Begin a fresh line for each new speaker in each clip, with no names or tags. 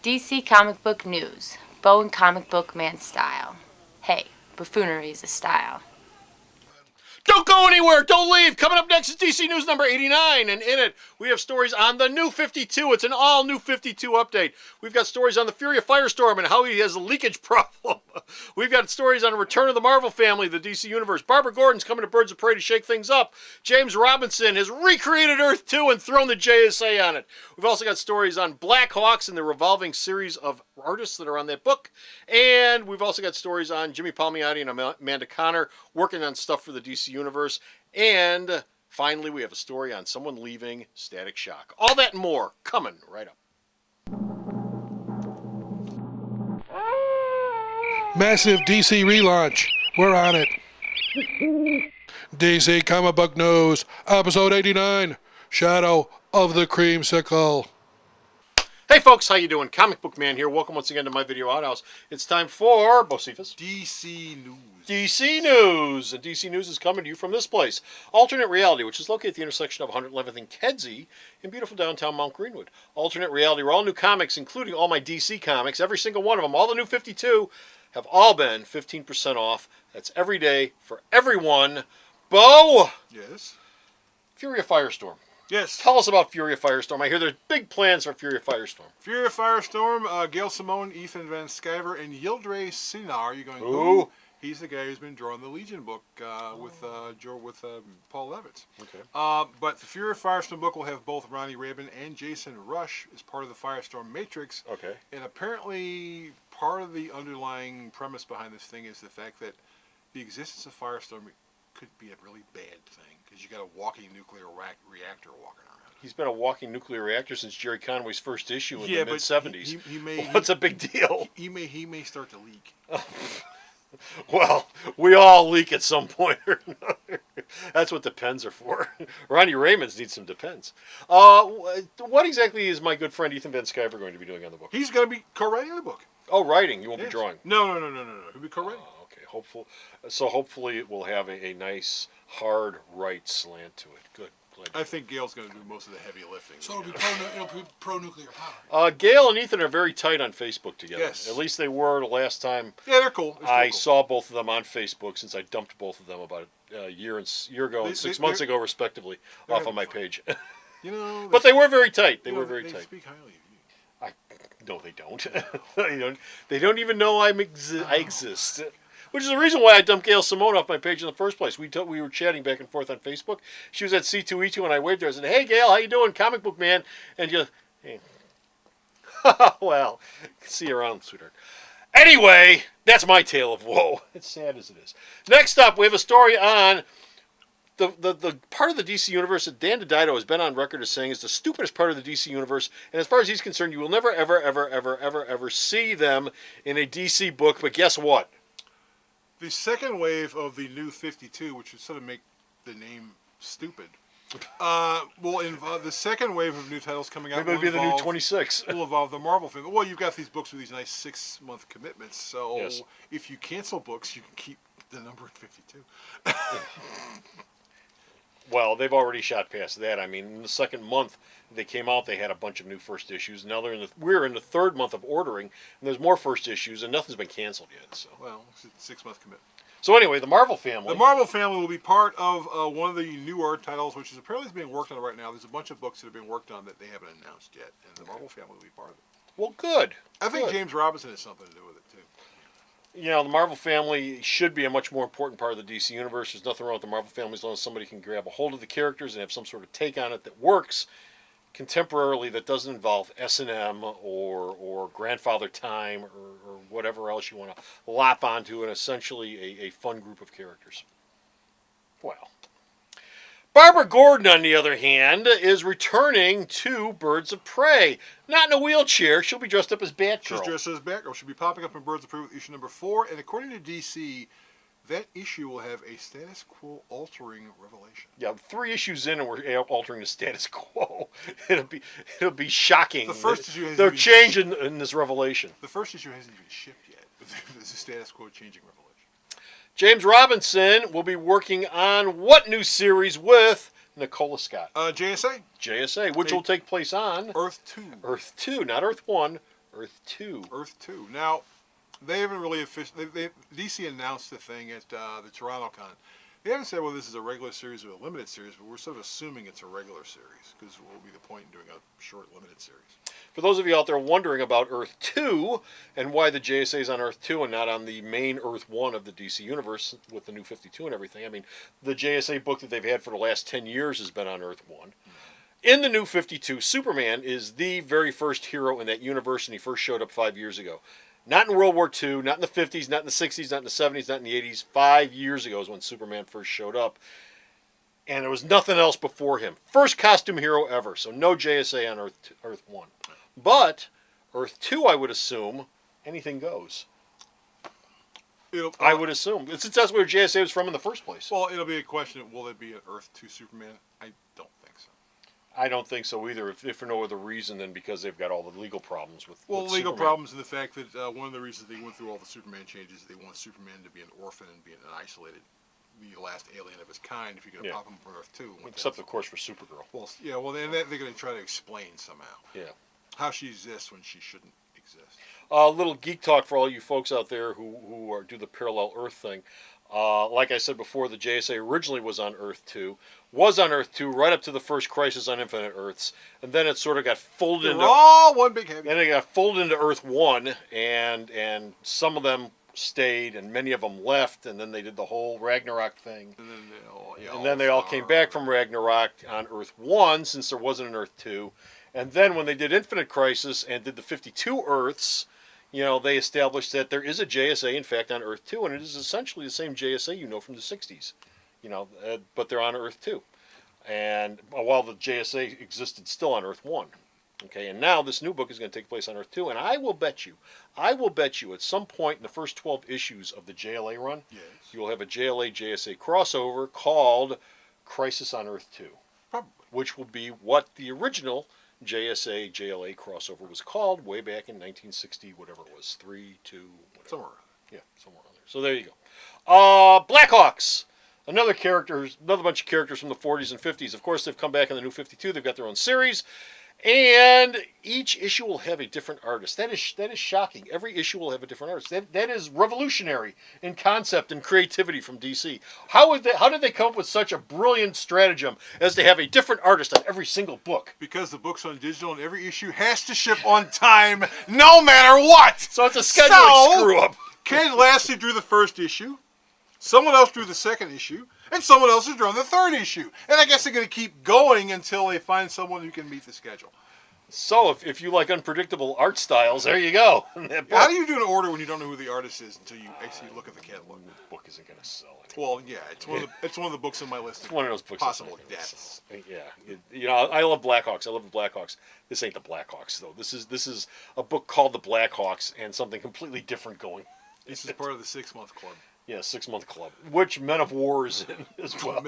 DC Comic Book News. Bo and Comic Book Man style. Hey, buffoonery is a style.
Don't go anywhere. Don't leave. Coming up next is DC News number 89, and in it we have stories on the New 52. It's an all-new 52 update. We've got stories on the Fury of Firestorm and how he has a leakage problem. We've got stories on the return of the Marvel family, the DC Universe. Barbara Gordon's coming to Birds of Prey to shake things up. James Robinson has recreated Earth 2 and thrown the JSA on it. We've also got stories on Black Hawks and the revolving series of artists that are on that book. And we've also got stories on Jimmy Palmiotti and Amanda Conner working on stuff for the DC Universe. And finally, we have a story on someone leaving Static Shock. All that and more coming right up.
Massive DC relaunch. We're on it. DC Comic Book News, episode 89, Shadow of the Creamsicle.
Hey folks, how you doing? Comic Book Man here. Welcome once again to my video outhouse. It's time for Bocephus.
DC News.
DC News. And DC News is coming to you from this place, Alternate Reality, which is located at the intersection of 111th and Kedzie in beautiful downtown Mount Greenwood. Alternate Reality, where all new comics, including all my DC comics, every single one of them, all the new 52, have all been 15% off. That's every day for everyone. Bo!
Yes?
Fury of Firestorm.
Yes.
Tell us about Fury of Firestorm. I hear there's big plans for Fury of Firestorm.
Fury of Firestorm, Gail Simone, Ethan Van Sciver, and Yildiray Cinar. You're going,
Ooh.
He's the guy who's been drawing the Legion book with Paul Levitz.
Okay.
But the Fury of Firestorm book will have both Ronnie Rabin and Jason Rush as part of the Firestorm Matrix.
Okay.
And apparently part of the underlying premise behind this thing is the fact that the existence of Firestorm could be a really bad thing because you got a walking nuclear reactor walking around.
He's been a walking nuclear reactor since Jerry Conway's first issue in the
but
mid-'70s.
he may,
What's a big deal?
He may start to leak.
Well, we all leak at some point or another. That's what Depends are for. Ronnie Raymond's need some Depends. What exactly is my good friend Ethan Van Sciver going to be doing on the book?
He's going to be co-writing the book.
Oh, writing. You won't be drawing.
No. He'll be co-writing.
Okay. Hopefully it will have a nice, hard right slant to it. Good.
I think Gail's going to do most of the heavy lifting.
So it'll be pro-nuclear power.
Gail and Ethan are very tight on Facebook together.
Yes.
At least they were the last time.
Yeah, they're cool.
I saw both of them on Facebook since I dumped both of them about a year ago and 6 months ago, respectively, off on my page.
You know,
but they were very tight. They were very tight.
They speak highly of you.
No, they don't. They don't even know I exist. Which is the reason why I dumped Gail Simone off my page in the first place. We were chatting back and forth on Facebook. She was at C2E2 and I waved her. I said, "Hey, Gail, how you doing? Comic Book Man." And just, hey. Well, see you around, sweetheart. Anyway, that's my tale of woe. It's sad as it is. Next up, we have a story on the part of the DC Universe that Dan DiDio has been on record as saying is the stupidest part of the DC Universe. And as far as he's concerned, you will never, ever, ever, ever, ever, ever see them in a DC book. But guess what?
The second wave of the New 52, which would sort of make the name stupid, will involve the second wave of new titles coming out.
Maybe it'll be the new 26.
Will involve the Marvel film. Well, you've got these books with these nice 6-month commitments. So
yes.
If you cancel books, you can keep the number at 52.
Well, they've already shot past that. I mean, in the second month they came out, they had a bunch of new first issues. Now we're in the third month of ordering, and there's more first issues, and nothing's been canceled yet. So.
Well, it's a 6-month commitment.
So anyway, the Marvel family.
The Marvel family will be part of one of the newer titles, which is apparently being worked on right now. There's a bunch of books that have been worked on that they haven't announced yet, and the Marvel family will be part of it.
Well, good.
I think James Robinson has something to do with it, too.
You know, the Marvel family should be a much more important part of the DC Universe. There's nothing wrong with the Marvel family as long as somebody can grab a hold of the characters and have some sort of take on it that works contemporarily, that doesn't involve S&M or Grandfather Time or whatever else you want to lop onto, and essentially a fun group of characters. Well, Barbara Gordon, on the other hand, is returning to Birds of Prey. Not in a wheelchair. She'll be dressed up as Batgirl.
She's dressed as Batgirl. She'll be popping up in Birds of Prey with issue number 4. And according to DC, that issue will have a status quo altering revelation.
Yeah, 3 issues in and we're altering the status quo. It'll be shocking.
The first issue hasn't
they're
even
changing in this revelation.
The first issue hasn't even shipped yet. There's a status quo changing revelation.
James Robinson will be working on what new series with Nicola Scott?
JSA.
JSA, which will take place on
Earth 2.
Earth 2, not Earth 1, Earth 2.
Earth 2. Now, they haven't really DC announced the thing at the Toronto Con. They haven't said whether this is a regular series or a limited series, but we're sort of assuming it's a regular series because what will be the point in doing a short limited series?
For those of you out there wondering about Earth 2 and why the JSA is on Earth 2 and not on the main Earth 1 of the DC Universe with the New 52 and everything, I mean, the JSA book that they've had for the last 10 years has been on Earth 1. In the New 52, Superman is the very first hero in that universe, and he first showed up 5 years ago. Not in World War II, not in the 50s, not in the 60s, not in the 70s, not in the 80s. 5 years ago is when Superman first showed up. And there was nothing else before him. First costume hero ever, so no JSA on Earth 1. But Earth 2, I would assume, anything goes. I would assume. Since that's where JSA was from in the first place.
Well, it'll be a question of will it be an Earth 2 Superman? I don't think so.
I don't think so either, if for no other reason than because they've got all the legal problems with
legal
Superman.
problems and the fact that one of the reasons they went through all the Superman changes, they want Superman to be an orphan and be an isolated, be the last alien of his kind. If you're going to pop him from Earth 2,
except of course for Supergirl.
Well, yeah, well, then they're going to try to explain somehow.
Yeah.
How she exists when she shouldn't exist.
Little geek talk for all you folks out there who do the parallel Earth thing. Like I said before, the JSA originally was on Earth 2. Was on Earth 2 right up to the first Crisis on Infinite Earths, and then it sort of got folded into
all one big heavy.
Then it got folded into Earth 1, and some of them stayed, and many of them left, and then they did the whole Ragnarok thing.
And then
they all came back from Ragnarok on Earth 1, since there wasn't an Earth 2. And then when they did Infinite Crisis and did the 52 Earths, they established that there is a JSA, in fact, on Earth 2, and it is essentially the same JSA you know from the 60s. But they're on Earth 2. And while the JSA existed still on Earth 1. Okay, and now this new book is going to take place on Earth 2, and I will bet you at some point in the first 12 issues of the JLA run, you will have a JLA-JSA crossover called Crisis on Earth 2.
Probably.
Which will be what the original JSA-JLA crossover was called way back in 1960, whatever it was, 3, 2, whatever.
Somewhere.
Yeah, somewhere on there. So there you go. Blackhawks. Another bunch of characters from the 40s and 50s. Of course, they've come back in the New 52. They've got their own series. And each issue will have a different artist. That is shocking. Every issue will have a different artist. That is revolutionary in concept and creativity from DC. How did they come up with such a brilliant stratagem as to have a different artist on every single book?
Because the book's on digital and every issue has to ship on time, no matter what.
So it's a scheduling screw-up.
Ken Lashley drew the first issue. Someone else drew the second issue, and someone else has drawn the third issue. And I guess they're going to keep going until they find someone who can meet the schedule.
So if you like unpredictable art styles, there you go.
How do you do an order when you don't know who the artist is until you actually look at the catalog?
The book isn't going to sell it.
Well, yeah, it's one of the books on my list.
It's one of those books.
Possible deaths.
Yeah, I love Blackhawks. I love the Blackhawks. This ain't the Blackhawks though. This is a book called the Blackhawks and something completely different going.
This is part of the 6-month club.
Yeah, 6-month club, which Men of War is in as well.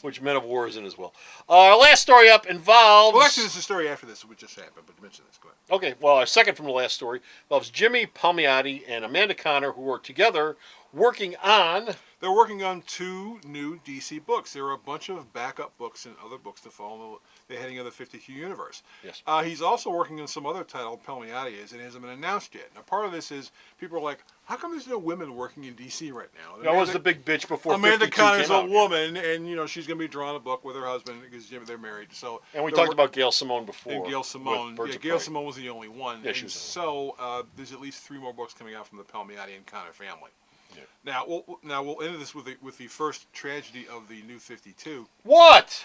Which Men of War is in as well. Our last story up involves...
Well, actually, there's a story after this, which just happened, but mention this. Go ahead.
Okay, well, our second from the last story involves Jimmy Palmiotti and Amanda Connor, who are together working on...
They're working on 2 new DC books. There are a bunch of backup books and other books to follow the heading of the 52 universe.
Yes.
He's also working on some other title, Palmiotti is, and it hasn't been announced yet. Now, part of this is people are like, how come there's no women working in DC right now?
That was the big bitch before
Amanda
52
Connor's
came
a
out.
woman, and she's going to be drawing a book with her husband because they're married. So
and we talked about Gail Simone before.
And Gail Simone. Yeah, Gail Simone was the only one.
Yeah, she was
there's at least 3 more books coming out from the Palmiotti and Connor family.
Yeah.
Now we'll end this with the first tragedy of the New 52.
What?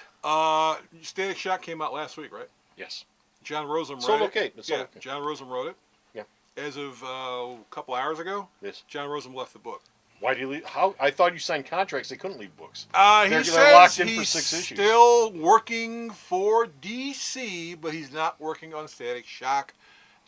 Static Shock came out last week, right?
Yes.
John Rosen
It's
wrote
all
it.
okay. It's all okay.
John Rosen wrote it.
Yeah.
As of a couple hours ago.
Yes.
John Rosen left the book.
Why do you leave? How? I thought you signed contracts. They couldn't leave books.
He
They're
says
locked in for
he's
6 issues.
still working for DC, but he's not working on Static Shock.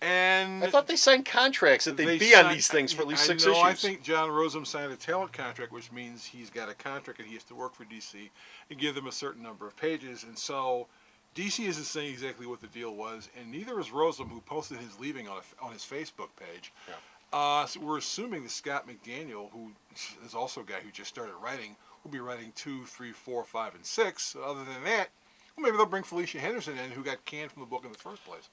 And
I thought they signed contracts that they'd be on these things for at least 6 issues.
I think John Rosen signed a talent contract, which means he's got a contract and he has to work for DC and give them a certain number of pages. And so DC isn't saying exactly what the deal was, and neither is Rosen, who posted his leaving on his Facebook page. Yeah. So we're assuming that Scott McDaniel, who is also a guy who just started writing, will be writing 2, 3, 4, 5, and 6. Other than that, well, maybe they'll bring Felicia Henderson in, who got canned from the book in the first place.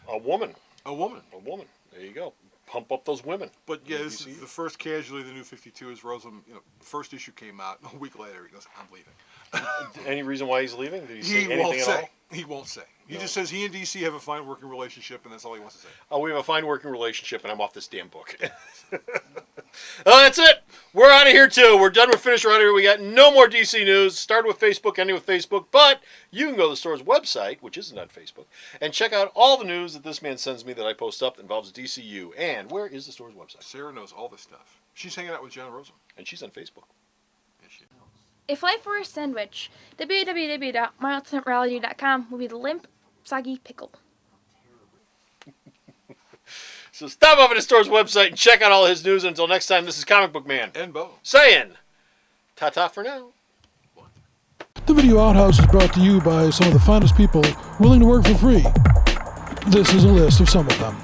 A woman.
A woman.
A woman. There you go. Pump up those women.
But yeah, this
DC.
is the first casualty of the New 52 is Rosen. You know, the first issue came out a week later. He goes, "I'm leaving."
Any reason why he's leaving? Did he say
He
anything
won't
at all?
say. He won't say. He just says he and DC have a fine working relationship, and that's all he wants to say.
Oh, we have a fine working relationship, and I'm off this damn book. Oh, that's it. We're out of here, too. We're done with Finish around here. We got no more DC news. Started with Facebook, ending with Facebook. But you can go to the store's website, which isn't on Facebook, and check out all the news that this man sends me that I post up that involves DCU. And where is the store's website?
Sarah knows all this stuff. She's hanging out with John Rosen.
And she's on Facebook.
Yes, she is.
If life were a sandwich, www.myultimatereality.com will be the limp, soggy pickle.
So stop off at the store's website and check out all his news. Until next time, this is Comic Book Man
And Bo.
saying ta-ta for now.
The Video Outhouse is brought to you by some of the finest people willing to work for free. This is a list of some of them.